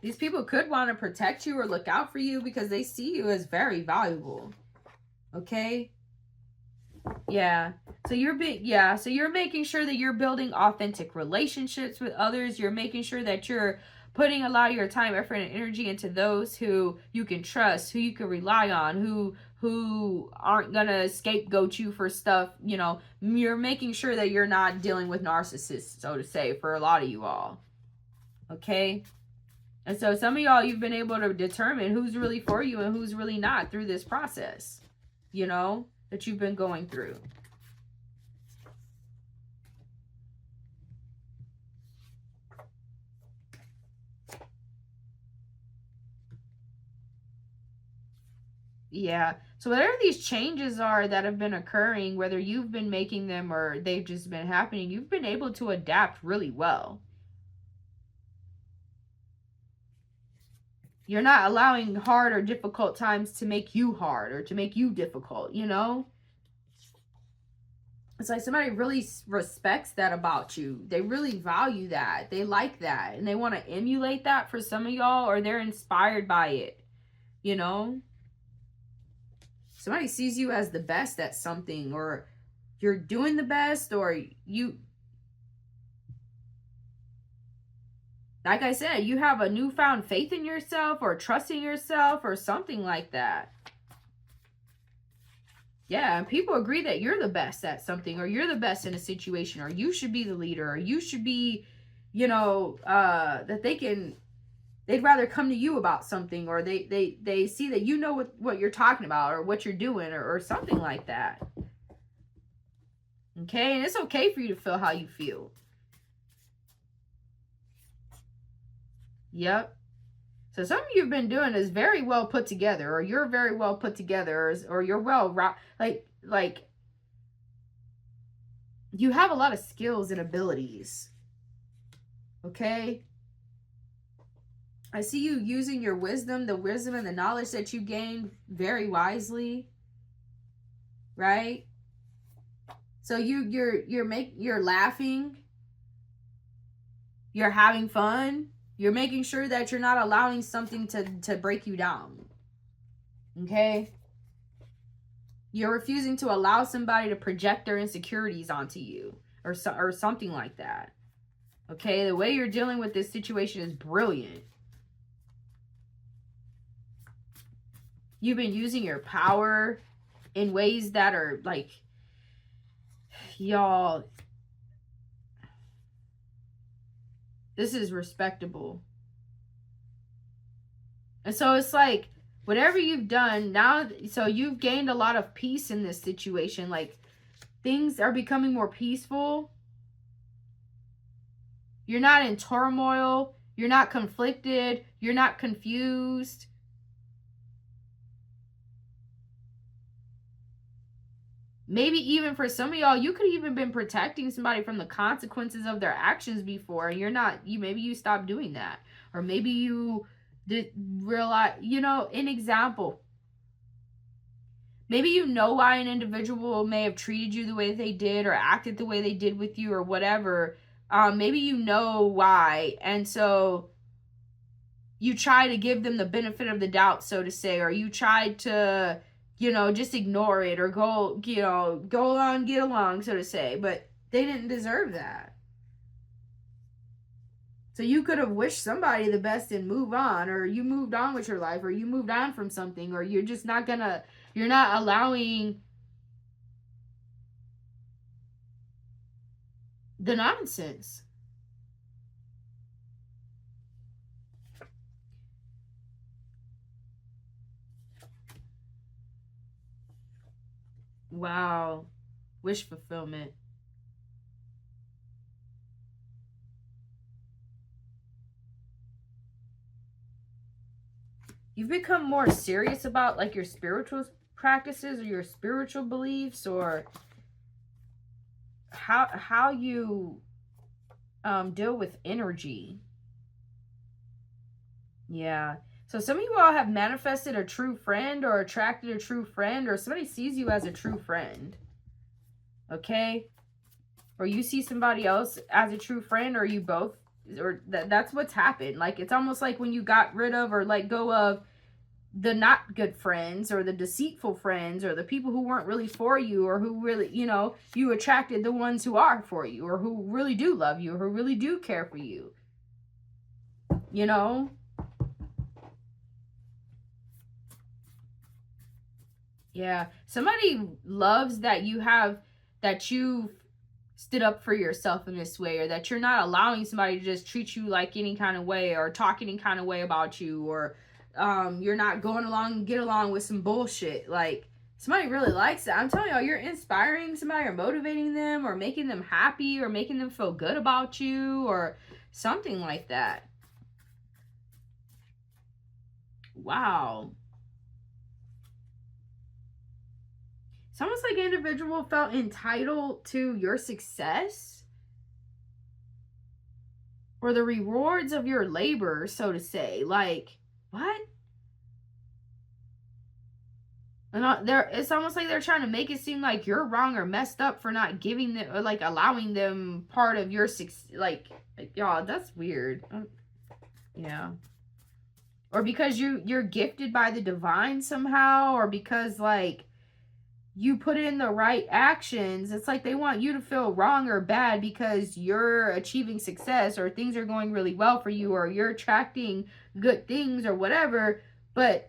These people could want to protect you or look out for you because they see you as very valuable. Okay? Yeah. So you're making sure that you're building authentic relationships with others. You're making sure that you're putting a lot of your time, effort, and energy into those who you can trust, who you can rely on, who aren't gonna scapegoat you for stuff. You know, you're making sure that you're not dealing with narcissists, so to say, for a lot of you all. Okay? And so some of y'all, you've been able to determine who's really for you and who's really not through this process, you know, that you've been going through. Yeah. So whatever these changes are that have been occurring, whether you've been making them or they've just been happening, you've been able to adapt really well. You're not allowing hard or difficult times to make you hard or to make you difficult, you know? It's like somebody really respects that about you. They really value that. They like that. And they want to emulate that for some of y'all, or they're inspired by it, you know? Somebody sees you as the best at something, or you're doing the best, or you... Like I said, you have a newfound faith in yourself or trust in yourself or something like that. Yeah, and people agree that you're the best at something, or you're the best in a situation, or you should be the leader, or you should be, you know, that they'd rather come to you about something, or they see that you know what you're talking about, or what you're doing, or something like that. Okay, and it's okay for you to feel how you feel. Yep. So some of you have been doing is very well put together, or you're very well put together, or you're well, like you have a lot of skills and abilities. Okay? I see you using your wisdom, the wisdom and the knowledge that you gained very wisely. Right? So you're laughing. You're having fun. You're making sure that you're not allowing something to break you down. Okay? You're refusing to allow somebody to project their insecurities onto you, or something like that. Okay? The way you're dealing with this situation is brilliant. You've been using your power in ways that are like, y'all, this is respectable. And so it's like, whatever you've done now, so you've gained a lot of peace in this situation. Like, things are becoming more peaceful. You're not in turmoil. You're not conflicted. You're not confused. Maybe even for some of y'all, you could have even been protecting somebody from the consequences of their actions before, and you're not. Maybe you stopped doing that, or maybe you did realize. You know, an example. Maybe you know why an individual may have treated you the way they did, or acted the way they did with you, or whatever. Maybe you know why, and so you try to give them the benefit of the doubt, so to say, or you tried to, you know, just ignore it, or go on, get along, so to say. But they didn't deserve that. So you could have wished somebody the best and move on, or you moved on with your life, or you moved on from something, or you're just not gonna, you're not allowing the nonsense. Wow. Wish fulfillment. You've become more serious about like your spiritual practices or your spiritual beliefs, or how you deal with energy. Yeah. So some of you all have manifested a true friend or attracted a true friend, or somebody sees you as a true friend. Okay? Or you see somebody else as a true friend, or you both, or that's what's happened. Like, it's almost like when you got rid of or let go of the not good friends, or the deceitful friends, or the people who weren't really for you, or who really, you know, you attracted the ones who are for you, or who really do love you, or who really do care for you. You know? Yeah. Somebody loves that you've stood up for yourself in this way, or that you're not allowing somebody to just treat you like any kind of way, or talk any kind of way about you, or you're not going along and get along with some bullshit. Like, somebody really likes that. I'm telling y'all, you're inspiring somebody, or motivating them, or making them happy, or making them feel good about you, or something like that. Wow. It's almost like an individual felt entitled to your success, or the rewards of your labor, so to say. Like, what? And it's almost like they're trying to make it seem like you're wrong or messed up for not giving them, or like allowing them part of your success. Like y'all, that's weird. Yeah. Or because you're gifted by the divine somehow, or because like you put in the right actions. It's like they want you to feel wrong or bad because you're achieving success, or things are going really well for you, or you're attracting good things, or whatever. But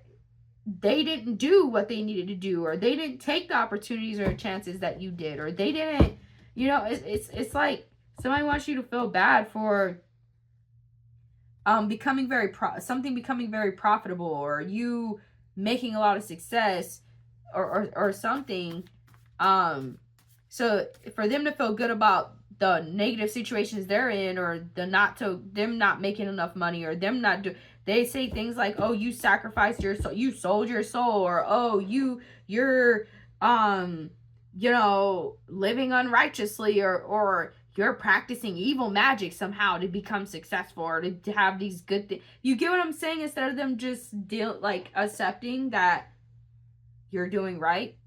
they didn't do what they needed to do, or they didn't take the opportunities or chances that you did, or they didn't, you know, it's like somebody wants you to feel bad for becoming something becoming very profitable, or you making a lot of success, or something. So for them to feel good about the negative situations they're in, or them not making enough money, or them not they say things like, oh, you sacrificed your soul, you sold your soul, or oh, you're you know, living unrighteously, or you're practicing evil magic somehow to become successful, or to have these good things. You get what I'm saying? Instead of them just accepting that you're doing right,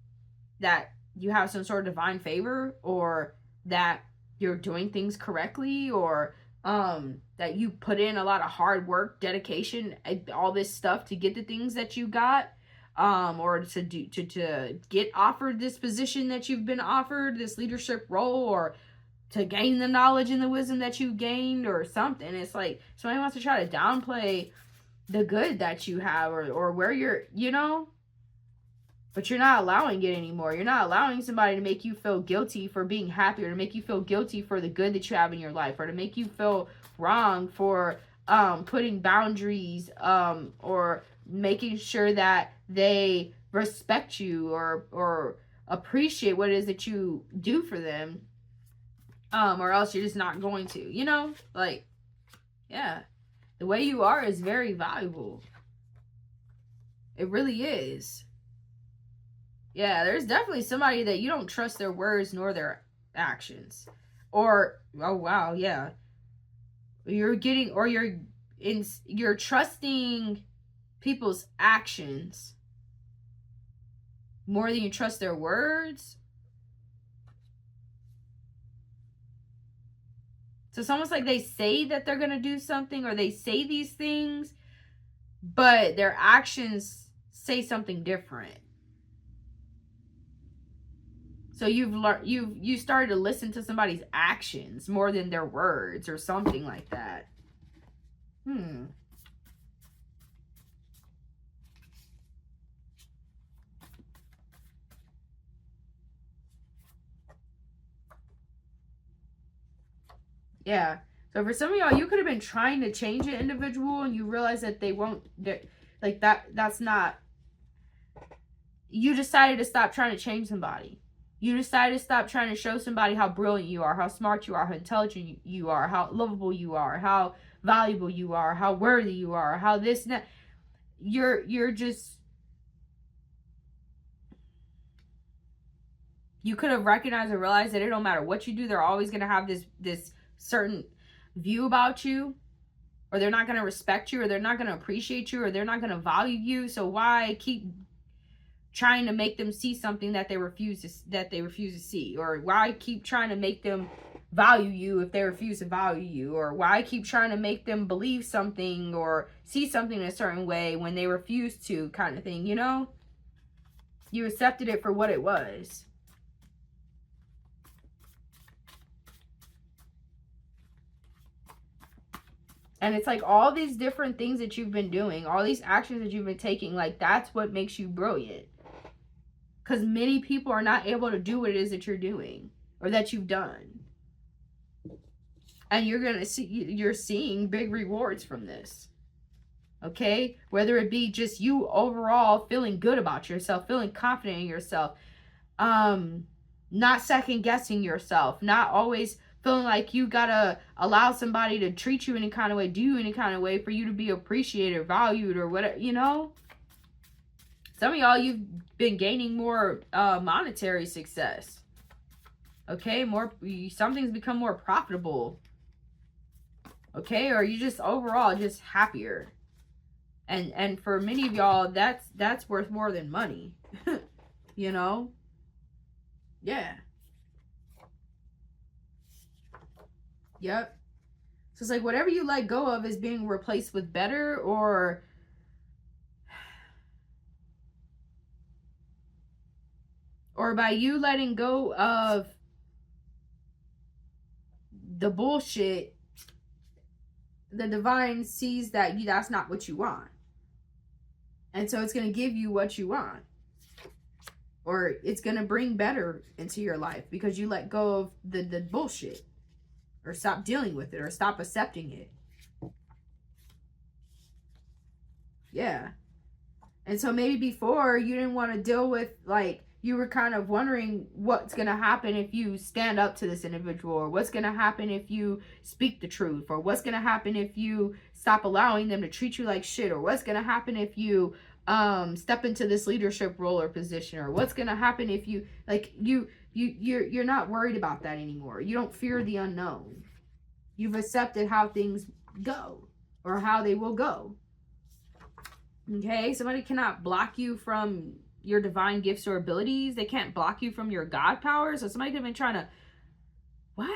that you have some sort of divine favor, or that you're doing things correctly, or that you put in a lot of hard work, dedication, all this stuff to get the things that you got, or to get offered this position that you've been offered, this leadership role, or to gain the knowledge and the wisdom that you gained, or something. It's like somebody wants to try to downplay the good that you have, or where you're, you know. But you're not allowing it anymore. You're not allowing somebody to make you feel guilty for being happy, or to make you feel guilty for the good that you have in your life, or to make you feel wrong for putting boundaries, or making sure that they respect you, or appreciate what it is that you do for them, or else you're just not going to, you know. Like, yeah, the way you are is very valuable. It really is. Yeah, there's definitely somebody that you don't trust their words nor their actions. Or, oh wow, yeah. You're trusting people's actions more than you trust their words. So it's almost like they say that they're going to do something, or they say these things, but their actions say something different. So you started to listen to somebody's actions more than their words, or something like that. Yeah. So for some of y'all, you could have been trying to change an individual and you realize that they won't, like that's not, you decided to stop trying to change somebody. You decided to stop trying to show somebody how brilliant you are, how smart you are, how intelligent you are, how lovable you are, how valuable you are, how worthy you are, how this and that. You're just, you could have recognized and realized that it don't matter what you do, they're always going to have this certain view about you, or they're not going to respect you, or they're not going to appreciate you, or they're not going to value you. So why keep trying to make them see something that they refuse to see? Or why keep trying to make them value you if they refuse to value you? Or why keep trying to make them believe something or see something in a certain way when they refuse to, kind of thing, you know? You accepted it for what it was. And it's like all these different things that you've been doing, all these actions that you've been taking, like that's what makes you brilliant. Because many people are not able to do what it is that you're doing or that you've done. And you're seeing big rewards from this. Okay? Whether it be just you overall feeling good about yourself, feeling confident in yourself, not second guessing yourself, not always feeling like you gotta allow somebody to treat you any kind of way, do you any kind of way for you to be appreciated, valued, or whatever, you know? Some of y'all, you've been gaining more monetary success. Okay, something's become more profitable. Okay, or you just overall just happier. And for many of y'all, that's worth more than money. You know? Yeah. Yep. So it's like whatever you let go of is being replaced with better, or by you letting go of the bullshit, the divine sees that that's not what you want. And so it's going to give you what you want. Or it's going to bring better into your life because you let go of the bullshit. Or stop dealing with it. Or stop accepting it. Yeah. And so maybe before you didn't want to deal with, like, you were kind of wondering what's going to happen if you stand up to this individual, or what's going to happen if you speak the truth, or what's going to happen if you stop allowing them to treat you like shit, or what's going to happen if you step into this leadership role or position, or what's going to happen if you, like, you're not worried about that anymore. You don't fear the unknown. You've accepted how things go, or how they will go. Okay, somebody cannot block you from your divine gifts or abilities. They can't block you from your God powers. So somebody could have been trying to, what?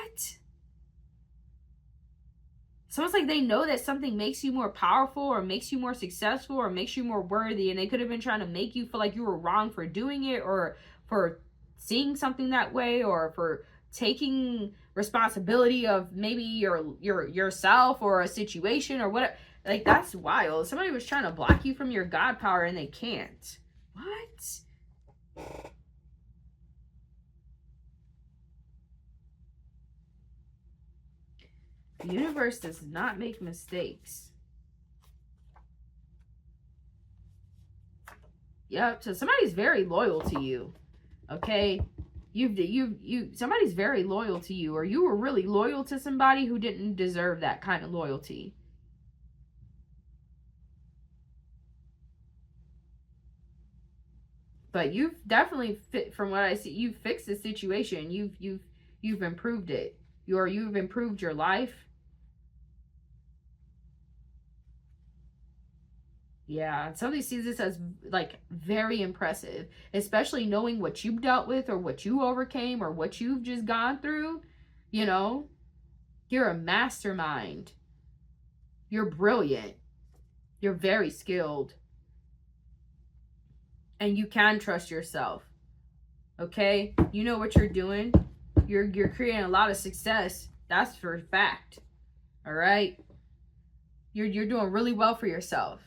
It's almost like they know that something makes you more powerful, or makes you more successful, or makes you more worthy, and they could have been trying to make you feel like you were wrong for doing it, or for seeing something that way, or for taking responsibility of maybe yourself or a situation or whatever. Like, that's wild. Somebody was trying to block you from your God power and they can't. What? The universe does not make mistakes. Yep. So somebody's very loyal to you. Okay. Somebody's very loyal to you, or you were really loyal to somebody who didn't deserve that kind of loyalty. But you've definitely from what I see, you've fixed the situation. You've improved it. You've improved your life. Yeah, somebody sees this as, like, very impressive, especially knowing what you've dealt with, or what you overcame, or what you've just gone through. You know, you're a mastermind. You're brilliant. You're very skilled. And you can trust yourself. Okay? You know what you're doing. You're creating a lot of success. That's for a fact. All right? You're doing really well for yourself.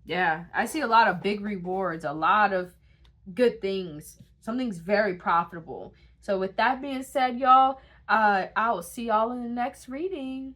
Yeah, I see a lot of big rewards, a lot of good things. Something's very profitable. So with that being said, y'all, I will see y'all in the next reading.